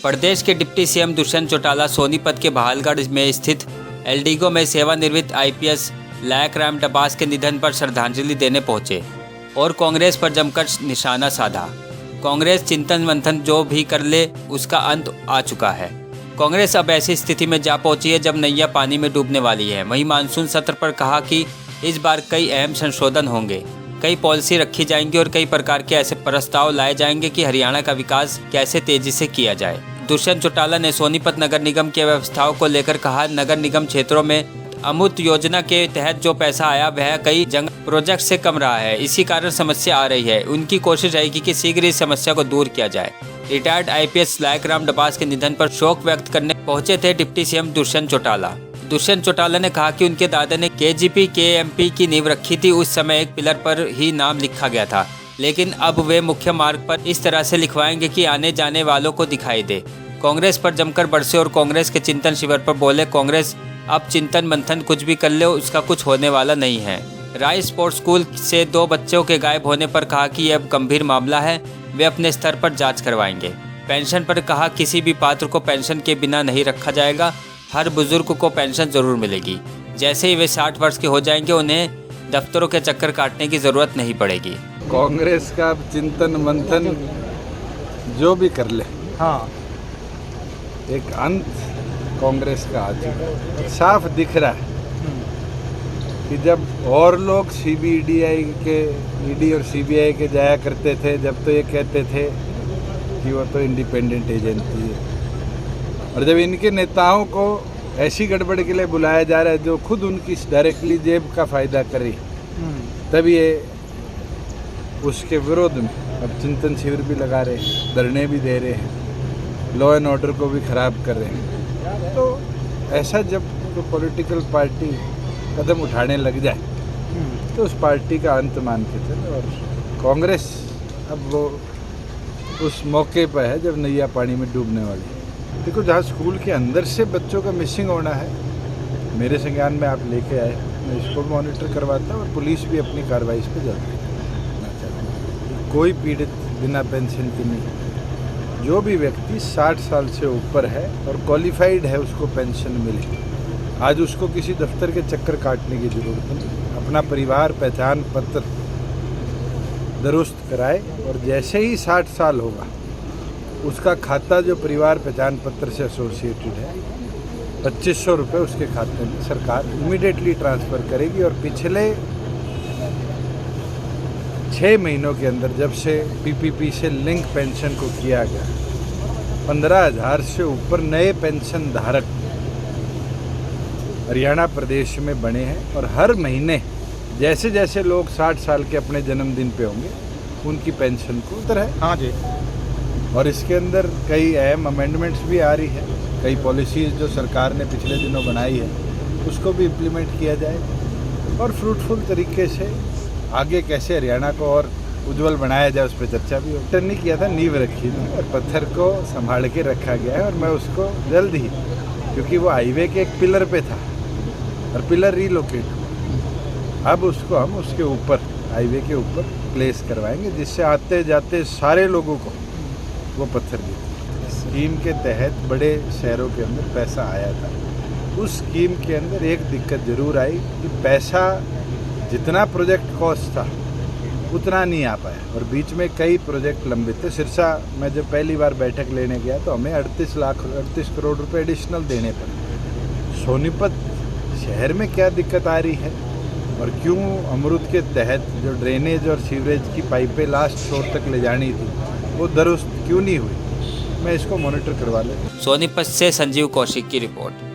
प्रदेश के deputy CM Dushyant Chautala Sonipat के बहालगढ़ में स्थित एलडीगो में सेवानिवृत्त आईपीएस लायकराम डबास के निधन पर श्रद्धांजलि देने पहुंचे और कांग्रेस पर जमकर निशाना साधा। कांग्रेस चिंतन मंथन जो भी कर ले उसका अंत आ चुका है। कांग्रेस अब ऐसी स्थिति में जा पहुंची है जब नैया पानी में डूबने वाली है। वहीं मानसून सत्र पर कहा कि इस बार कई अहम संशोधन होंगे, कई पॉलिसी रखी जाएंगी और कई प्रकार के ऐसे प्रस्ताव लाए जाएंगे कि हरियाणा का विकास कैसे तेजी से किया जाए। दुष्यंत चौटाला ने सोनीपत नगर निगम की व्यवस्थाओं को लेकर कहा, नगर निगम क्षेत्रों में अमृत योजना के तहत जो पैसा आया वह कई जंग प्रोजेक्ट से कम रहा है, इसी कारण समस्या आ रही है। उनकी कोशिश रहेगी कि शीघ्र इस समस्या को दूर किया जाए। रिटायर्ड आईपीएस लायकराम डबास के निधन पर शोक व्यक्त करने पहुंचे थे डिप्टी सीएम दुष्यंत चौटाला। दुष्यंत चौटाला ने कहा कि उनके दादा ने केजीपी केएमपी की नींव रखी थी। उस समय एक पिलर पर ही नाम लिखा गया था, लेकिन अब वे मुख्य मार्ग पर इस तरह से लिखवाएंगे कि आने जाने वालों को दिखाई दे। कांग्रेस पर जमकर बरसे और कांग्रेस के चिंतन शिविर पर बोले, कांग्रेस अब चिंतन मंथन कुछ भी कर ले उसका कुछ होने वाला नहीं है। राय स्पोर्ट्स स्कूल से 2 बच्चों के गायब होने पर कहा कि यह गंभीर मामला है, वे अपने स्तर पर जांच करवाएंगे। पेंशन पर कहा, किसी भी पात्र को पेंशन के बिना नहीं रखा जाएगा, हर बुजुर्ग को पेंशन जरूर मिलेगी। जैसे ही वे 60 वर्ष के हो जाएंगे उन्हें दफ्तरों के चक्कर काटने की जरूरत नहीं पड़ेगी। कांग्रेस का चिंतन मंथन जो भी कर ले, हाँ, एक अंत कांग्रेस का आ चुका साफ दिख रहा है कि जब और लोग सीबीडीआई के ईडी और सीबीआई के जाया करते थे, जब तो ये कहते थे कि वो तो इंडिपेंडेंट एजेंसी है, और जब इनके नेताओं को ऐसी गड़बड़ के लिए बुलाया जा रहा है जो खुद उनकी डायरेक्टली जेब का फ़ायदा करे, तब ये उसके विरोध में अब चिंतन शिविर भी लगा रहे हैं, धरने भी दे रहे हैं, लॉ एंड ऑर्डर को भी ख़राब कर रहे हैं। तो ऐसा जब तो पॉलिटिकल पार्टी कदम उठाने लग जाए तो उस पार्टी का अंत मान के चले। और कांग्रेस अब वो उस मौके पर है जब नैया पानी में डूबने वाली है। देखो, जहाँ स्कूल के अंदर से बच्चों का मिसिंग होना है, मेरे संज्ञान में आप लेके आए, मैं इसको मॉनिटर करवाता हूँ और पुलिस भी अपनी कार्रवाई इस पर जल्दी करना चाहती है। कोई पीड़ित बिना पेंशन के नहीं। जो भी व्यक्ति 60 साल से ऊपर है और क्वालिफाइड है उसको पेंशन मिले। आज उसको किसी दफ्तर के चक्कर काटने की ज़रूरत नहीं, अपना परिवार पहचान पत्र दुरुस्त कराए और जैसे ही 60 साल होगा उसका खाता जो परिवार पहचान पत्र से एसोसिएटेड है 2500 रुपये उसके खाते में सरकार इमीडिएटली ट्रांसफ़र करेगी। और पिछले 6 महीनों के अंदर जब से पीपीपी से लिंक पेंशन को किया गया, 15,000 से ऊपर नए पेंशन धारक हरियाणा प्रदेश में बने हैं। और हर महीने जैसे जैसे लोग 60 साल के अपने जन्मदिन पे होंगे उनकी पेंशन को उतर है। हाँ जी। और इसके अंदर कई अहम अमेंडमेंट्स भी आ रही है, कई पॉलिसीज़ जो सरकार ने पिछले दिनों बनाई है उसको भी इम्प्लीमेंट किया जाए और फ्रूटफुल तरीके से आगे कैसे हरियाणा को और उज्जवल बनाया जाए उस पर चर्चा भी हो। नहीं किया था, नींव रखी थी और पत्थर को संभाल के रखा गया है। और मैं उसको जल्द ही, क्योंकि वो हाईवे के एक पिलर पे था और पिलर रीलोकेट हुआ, अब उसको हम उसके ऊपर हाईवे के ऊपर प्लेस करवाएंगे जिससे आते जाते सारे लोगों को वो पत्थर दिए। स्कीम के तहत बड़े शहरों के अंदर पैसा आया था। उस स्कीम के अंदर एक दिक्कत ज़रूर आई कि पैसा जितना प्रोजेक्ट कॉस्ट था उतना नहीं आ पाया और बीच में कई प्रोजेक्ट लंबित थे। सिरसा में जब पहली बार बैठक लेने गया तो हमें 38 करोड़ रुपए एडिशनल देने पड़े। सोनीपत शहर में क्या दिक्कत आ रही है और क्यों अमृत के तहत जो ड्रेनेज और सीवरेज की पाइपें लास्ट फ्लोर तक ले जानी थी वो दुरुस्त क्यों नहीं हुई, मैं इसको मॉनिटर करवा लेता हूँ। सोनीपत से संजीव कौशिक की रिपोर्ट।